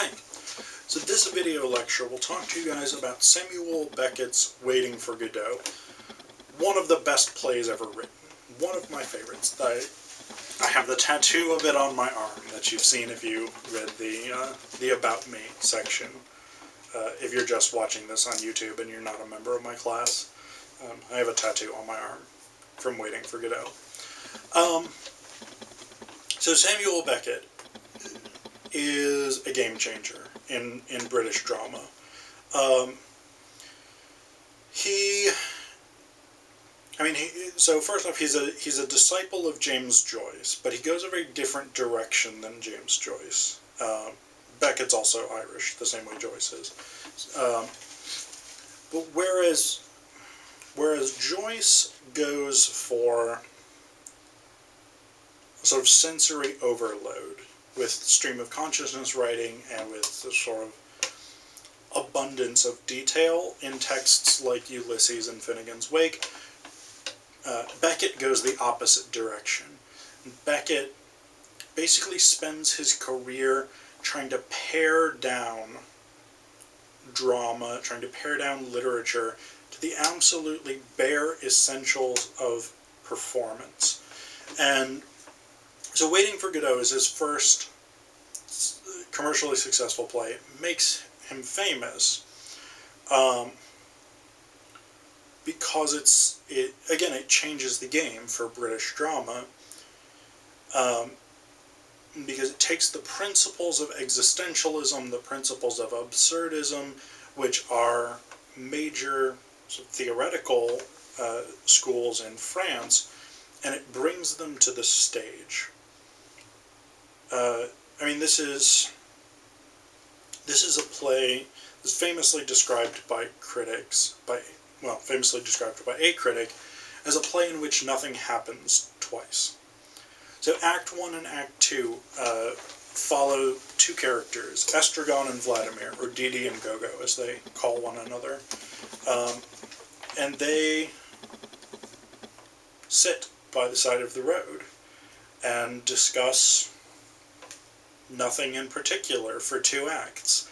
Hi. So this video lecture will talk to you guys about Samuel Beckett's Waiting for Godot. One of the best plays ever written. One of my favorites. I have the tattoo of it on my arm that you've seen if you read the About Me section. If you're just watching this on YouTube and you're not a member of my class, I have a tattoo on my arm from Waiting for Godot. So Samuel Beckett is a game changer in British drama. So first off, he's a disciple of James Joyce, but he goes a very different direction than James Joyce. Beckett's also Irish, the same way Joyce is. But whereas Joyce goes for sort of sensory overload with stream of consciousness writing and with the sort of abundance of detail in texts like Ulysses and Finnegan's Wake, Beckett goes the opposite direction. Beckett basically spends his career trying to pare down drama, trying to pare down literature to the absolutely bare essentials of performance. And so Waiting for Godot is his first commercially successful play. It makes him famous because it changes the game for British drama, because it takes the principles of existentialism, the principles of absurdism, which are major sort of theoretical schools in France, and it brings them to the stage. This is a play that's famously described by a critic as a play in which nothing happens twice. So Act 1 and Act 2 follow two characters, Estragon and Vladimir, or Didi and Gogo, as they call one another. And they sit by the side of the road and discuss nothing in particular for 2 acts.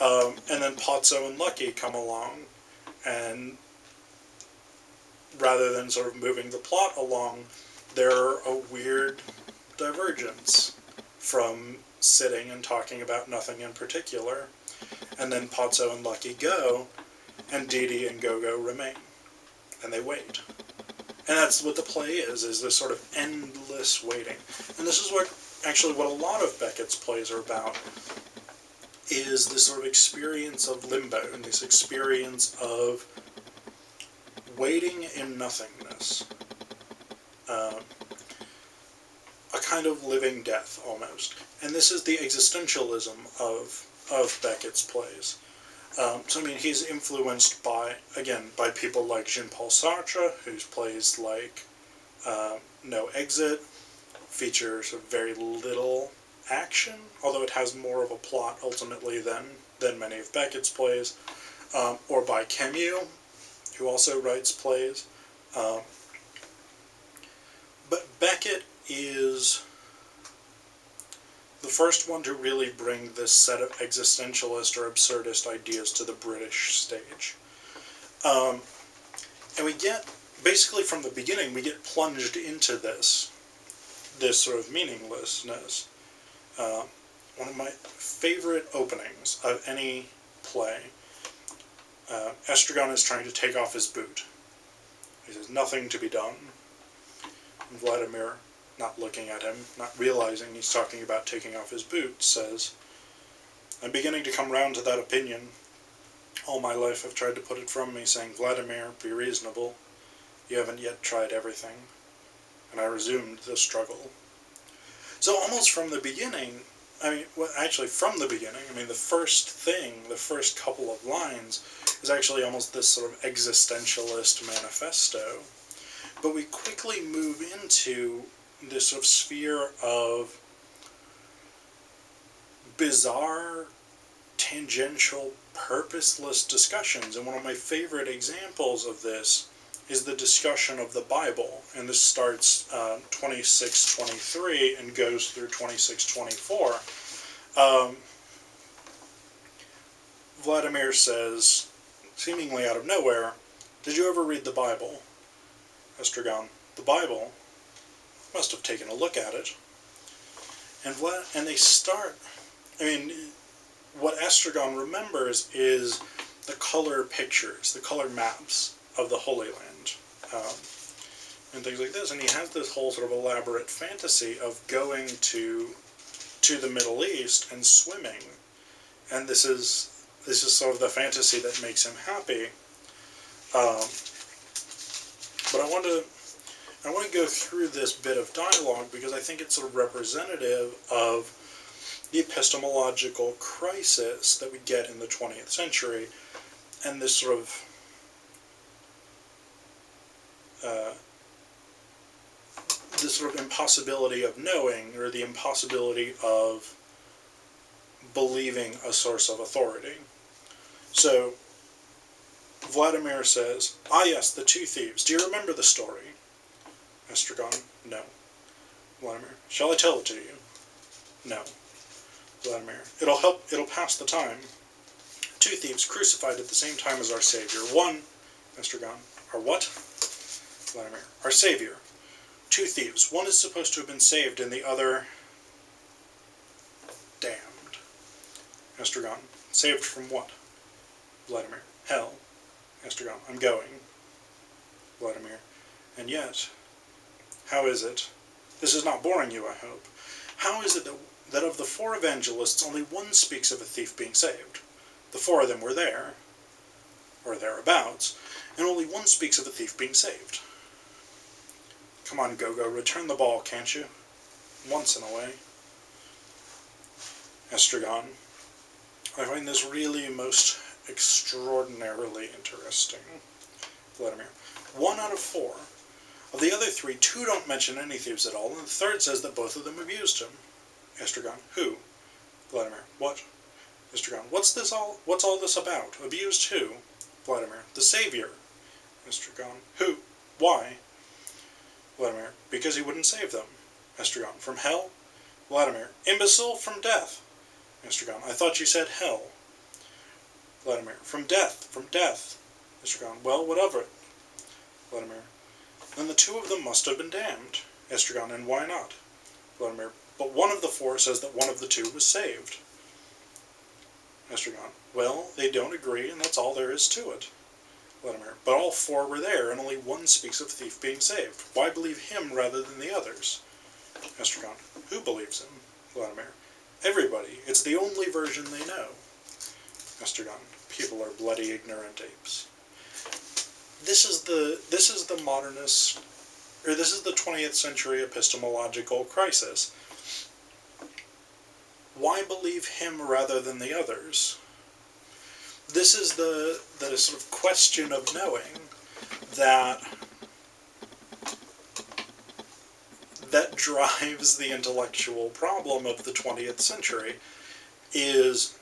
And then Pozzo and Lucky come along, and rather than sort of moving the plot along, they're a weird divergence from sitting and talking about nothing in particular. And then Pozzo and Lucky go, and Didi and Gogo remain. And they wait. And that's what the play is this sort of endless waiting. And this is what a lot of Beckett's plays are about, is this sort of experience of limbo, and this experience of waiting in nothingness. A kind of living death, almost. And this is the existentialism of Beckett's plays. He's influenced by people like Jean-Paul Sartre, whose plays like No Exit features very little action, although it has more of a plot ultimately than many of Beckett's plays, or by Camus, who also writes plays. But Beckett is the first one to really bring this set of existentialist or absurdist ideas to the British stage. And we get, basically from the beginning, we get plunged into this sort of meaninglessness. One of my favorite openings of any play, Estragon is trying to take off his boot. He says, "Nothing to be done." And Vladimir, not looking at him, not realizing he's talking about taking off his boot, says, "I'm beginning to come round to that opinion. All my life I've tried to put it from me, saying, 'Vladimir, be reasonable. You haven't yet tried everything.' And I resumed the struggle." So almost from the beginning, the first couple of lines is actually almost this sort of existentialist manifesto. But we quickly move into this sort of sphere of bizarre, tangential, purposeless discussions. And one of my favorite examples of this is the discussion of the Bible. And this starts 26:23 and goes through 26:24. Vladimir says, seemingly out of nowhere, "Did you ever read the Bible?" Estragon, "The Bible? Must have taken a look at it." And they start, what Estragon remembers is the color pictures, the color maps of the Holy Land, and things like this. And he has this whole sort of elaborate fantasy of going to the Middle East and swimming. And this is sort of the fantasy that makes him happy. But I want to go through this bit of dialogue because I think it's sort of representative of the epistemological crisis that we get in the 20th century, and this sort of impossibility of knowing, or the impossibility of believing a source of authority. So Vladimir says, "Ah yes, the two thieves. Do you remember the story?" Estragon, "No." Vladimir, "Shall I tell it to you?" "No." Vladimir, it'll pass the time. "Two thieves crucified at the same time as our Savior. One..." Estragon, "Our what?" Vladimir, "Our Savior. Two thieves. One is supposed to have been saved and the other... damned." Estragon, "Saved from what?" Vladimir, "Hell." Estragon, "I'm going." Vladimir, "And yet, how is it... This is not boring you, I hope. How is it that of the four evangelists only one speaks of a thief being saved? The four of them were there, or thereabouts, and only one speaks of a thief being saved. Come on, Gogo, return the ball, can't you? Once in a way." Estragon, "I find this really most extraordinarily interesting." Vladimir, "1 out of 4. Of the other 3, 2 don't mention any thieves at all, and the third says that both of them abused him." Estragon, "Who?" Vladimir, "What?" Estragon, What's all this about? Abused who?" Vladimir, "The Savior." Estragon, "Who? Why?" Vladimir, "Because he wouldn't save them." Estragon, "From hell?" Vladimir, "Imbecile, from death." Estragon, "I thought you said hell." Vladimir, "From death, from death." Estragon, "Well, what of it?" Vladimir, "Then the 2 of them must have been damned." Estragon, "And why not?" Vladimir, "But one of the 4 says that one of the 2 was saved." Estragon, "Well, they don't agree, and that's all there is to it." Vladimir, "But all 4 were there, and only one speaks of thief being saved. Why believe him rather than the others?" Estragon, "Who believes him?" Vladimir, "Everybody. It's the only version they know." Estragon, "People are bloody ignorant apes." This is the modernist, or this is the 20th century epistemological crisis. Why believe him rather than the others? This is the sort of question of knowing that drives the intellectual problem of the 20th century, is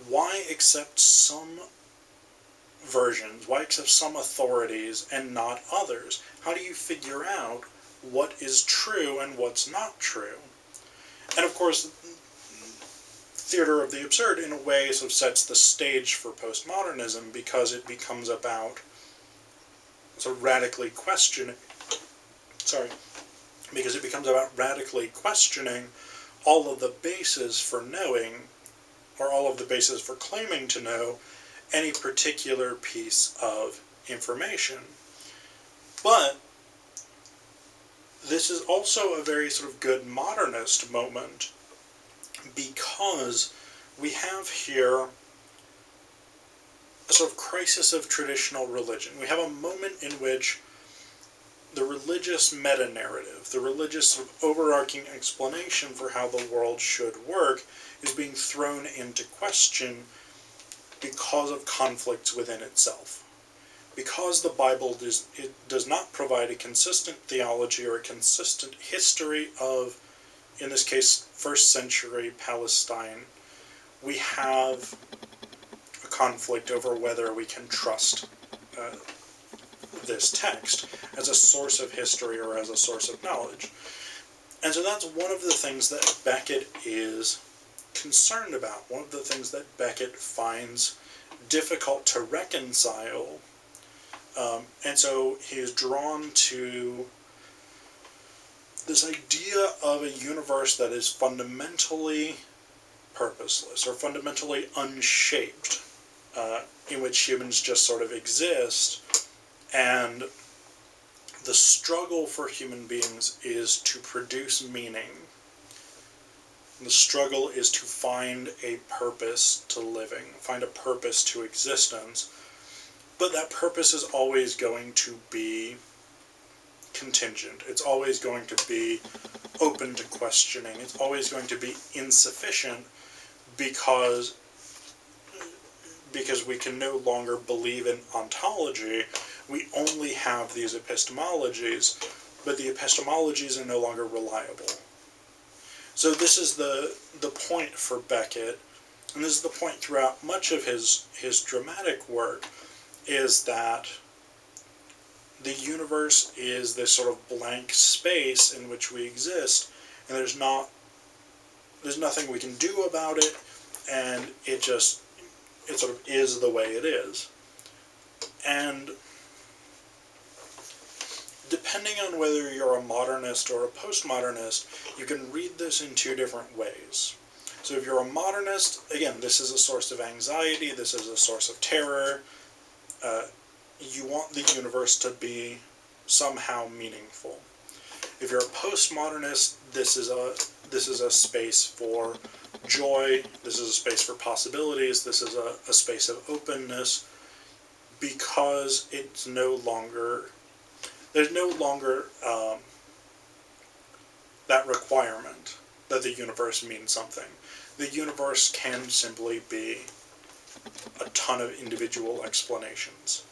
why accept some versions, why accept some authorities and not others? How do you figure out what is true and what's not true? And of course, Theatre of the Absurd, in a way, sort of sets the stage for postmodernism, because it becomes about sort of radically questioning all of the bases for knowing, or all of the bases for claiming to know, any particular piece of information. But this is also a very sort of good modernist moment, because we have here a sort of crisis of traditional religion. We have a moment in which the religious meta-narrative, the religious sort of overarching explanation for how the world should work, is being thrown into question because of conflicts within itself. Because the Bible does not provide a consistent theology or a consistent history of, in this case, 1st century Palestine, we have a conflict over whether we can trust this text as a source of history or as a source of knowledge. And so that's one of the things that Beckett is concerned about, one of the things that Beckett finds difficult to reconcile. And so he is drawn to this idea of a universe that is fundamentally purposeless, or fundamentally unshaped, in which humans just sort of exist, and the struggle for human beings is to produce meaning. The struggle is to find a purpose to living, find a purpose to existence, but that purpose is always going to be contingent. It's always going to be open to questioning. It's always going to be insufficient because we can no longer believe in ontology. We only have these epistemologies, but the epistemologies are no longer reliable. So this is the point for Beckett, and this is the point throughout much of his dramatic work, is that the universe is this sort of blank space in which we exist, and there's nothing we can do about it, and it sort of is the way it is. And depending on whether you're a modernist or a postmodernist, you can read this in two different ways. So if you're a modernist, again, this is a source of anxiety, this is a source of terror. You want the universe to be somehow meaningful. If you're a postmodernist, this is a space for joy, this is a space for possibilities, this is a space of openness, because there's no longer that requirement that the universe means something. The universe can simply be a ton of individual explanations.